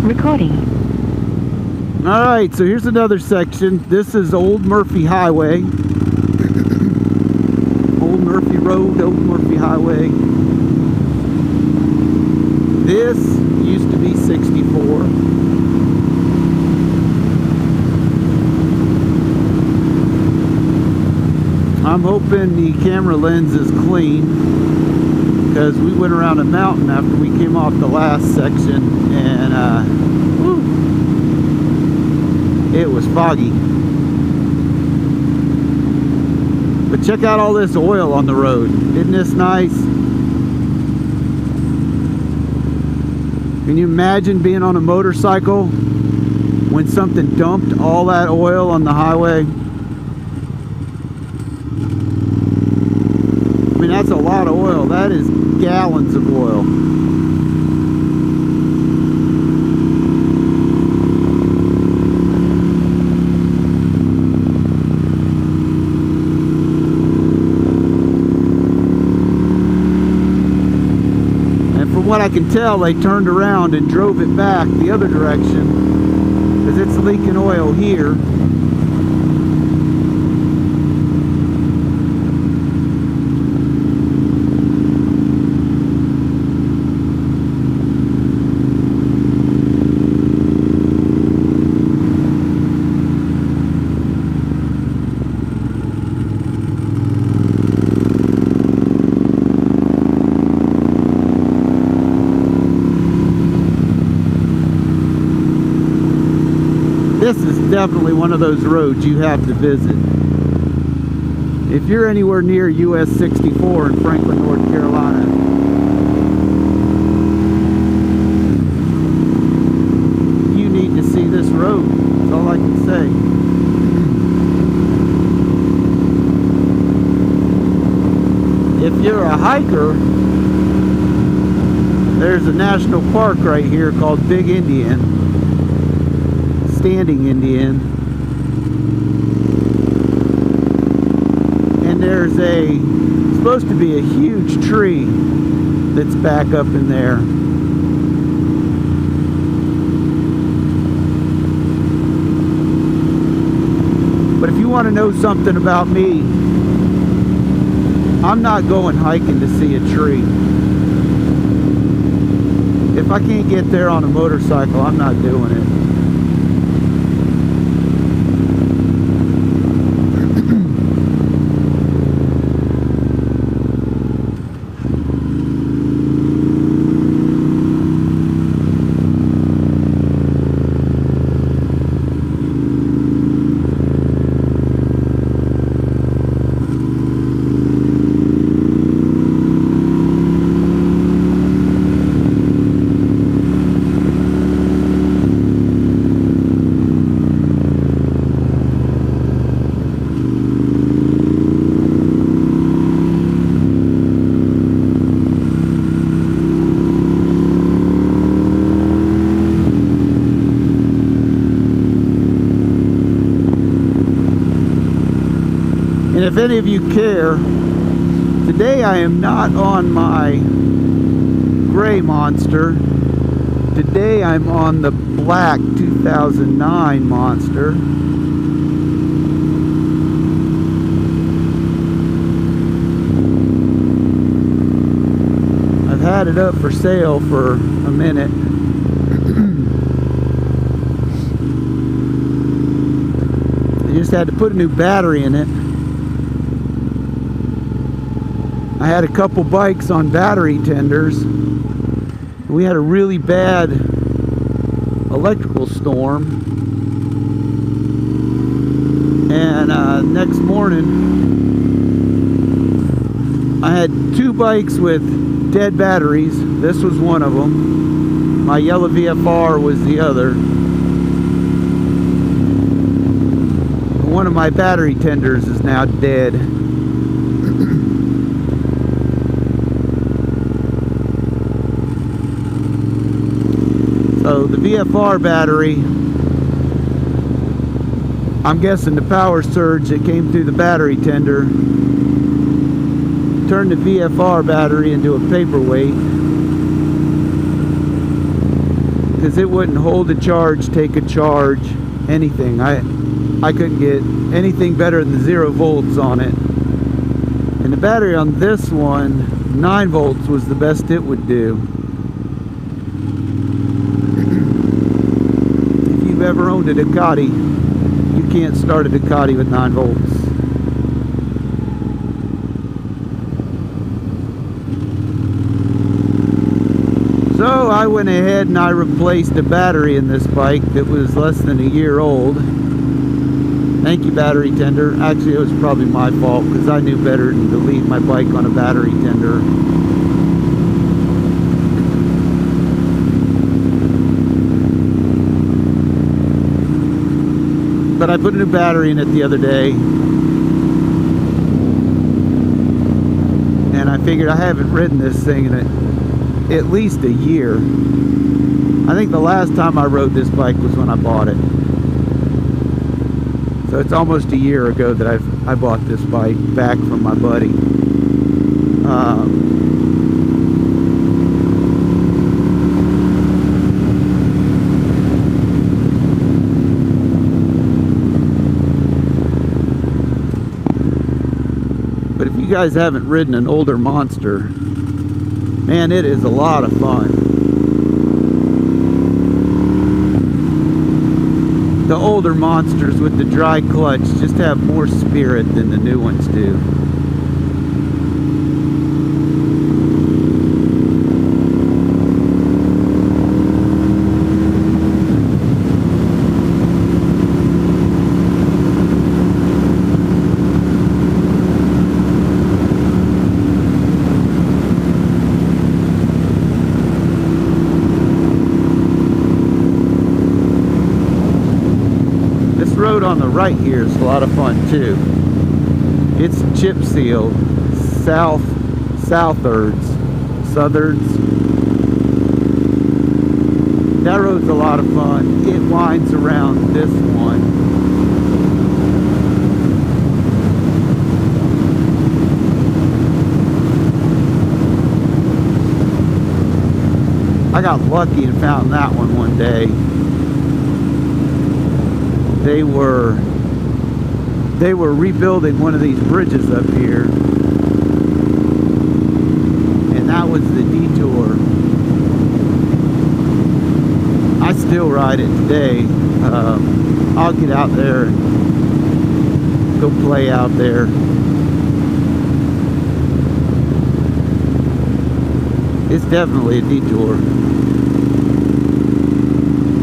Recording. Alright, so here's another section. This is Old Murphy Highway. Old Murphy Road, Old Murphy Highway. This used to be 64. I'm hoping the camera lens is clean, because we went around a mountain after we came off the last section, and it was foggy. But check out all this oil on the road. Isn't this nice? Can you imagine being on a motorcycle when something dumped all that oil on the highway? I mean, that's a lot of oil. That is gallons of oil. From what I can tell, they turned around and drove it back the other direction because it's leaking oil here. This is definitely one of those roads you have to visit. If you're anywhere near US 64 in Franklin, North Carolina, you need to see this road. That's all I can say. If you're a hiker, there's a national park right here called Big Indian. Standing Indian, and there's supposed to be a huge tree that's back up in there. But if you want to know something about me, I'm not going hiking to see a tree. If I can't get there on a motorcycle, I'm not doing it. And if any of you care, today I am not on my gray Monster. Today I'm on the black 2009 Monster. I've had it up for sale for a minute. I just had to put a new battery in it. I had a couple bikes on battery tenders. We had a really bad electrical storm, and next morning I had two bikes with dead batteries. This was one of them. My yellow VFR was the other. One of my battery tenders is now dead. So the VFR battery, I'm guessing the power surge that came through the battery tender turned the VFR battery into a paperweight. because it wouldn't hold a charge, take a charge, anything. I couldn't get anything better than 0 volts on it. And the battery on this one, 9 volts was the best it would do. If you've ever owned a Ducati, you can't start a Ducati with 9 volts. So I went ahead and I replaced a battery in this bike that was less than a year old. Thank you, battery tender. Actually, it was probably my fault because I knew better than to leave my bike on a battery tender. But I put a new battery in it the other day. And I figured I haven't ridden this thing in at least a year. I think the last time I rode this bike was when I bought it. So it's almost a year ago that I bought this bike back from my buddy. But if you guys haven't ridden an older monster, man, it is a lot of fun. The older monsters with the dry clutch just have more spirit than the new ones do. Road on the right here is a lot of fun too. It's chip sealed, southards. That road's a lot of fun. It winds around this one. I got lucky and found that one day. They were rebuilding one of these bridges up here, and that was the detour. I still ride it today. I'll get out there and go play out there. It's definitely a detour.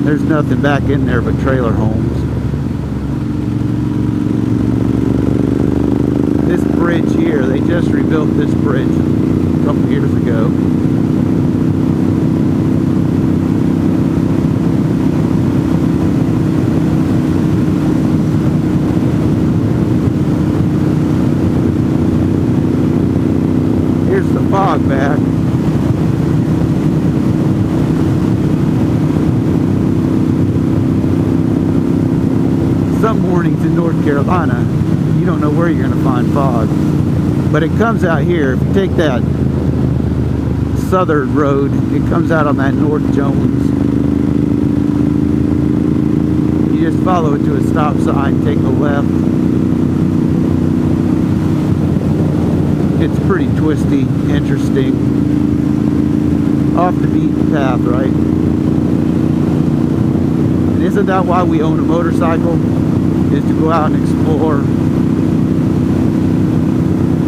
There's nothing back in there but trailer homes. This bridge here, they just rebuilt this bridge a couple years ago. Here's the fog back. Some mornings in North Carolina, you don't know where you're going to find fog, but it comes out here. If you take that southern road, it comes out on that North Jones. You just follow it to a stop sign, take a left. It's pretty twisty, interesting, off the beaten path, right? And isn't that why we own a motorcycle? Is to go out and explore,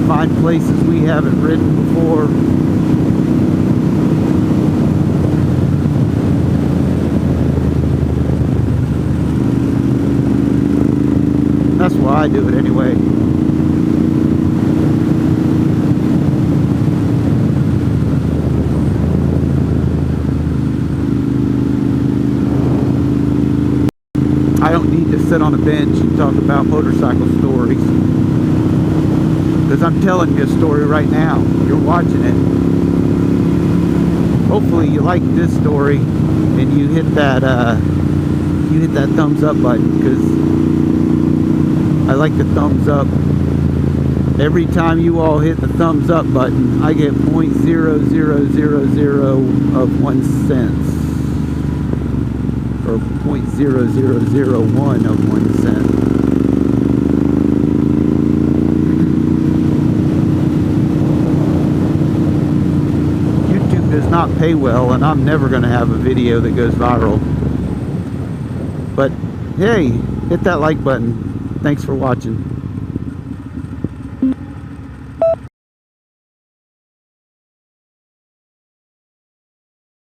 find places we haven't ridden before. That's why I do it anyway. I don't need to sit on a bench and talk about motorcycle stories, because I'm telling you a story right now. You're watching it. Hopefully you like this story and you hit that thumbs up button, because I like the thumbs up. Every time you all hit the thumbs up button, I get 0.0000 of 1 cent. or 0.0001 of 1 cent. YouTube does not pay well, and I'm never going to have a video that goes viral. But hey, hit that like button. Thanks for watching.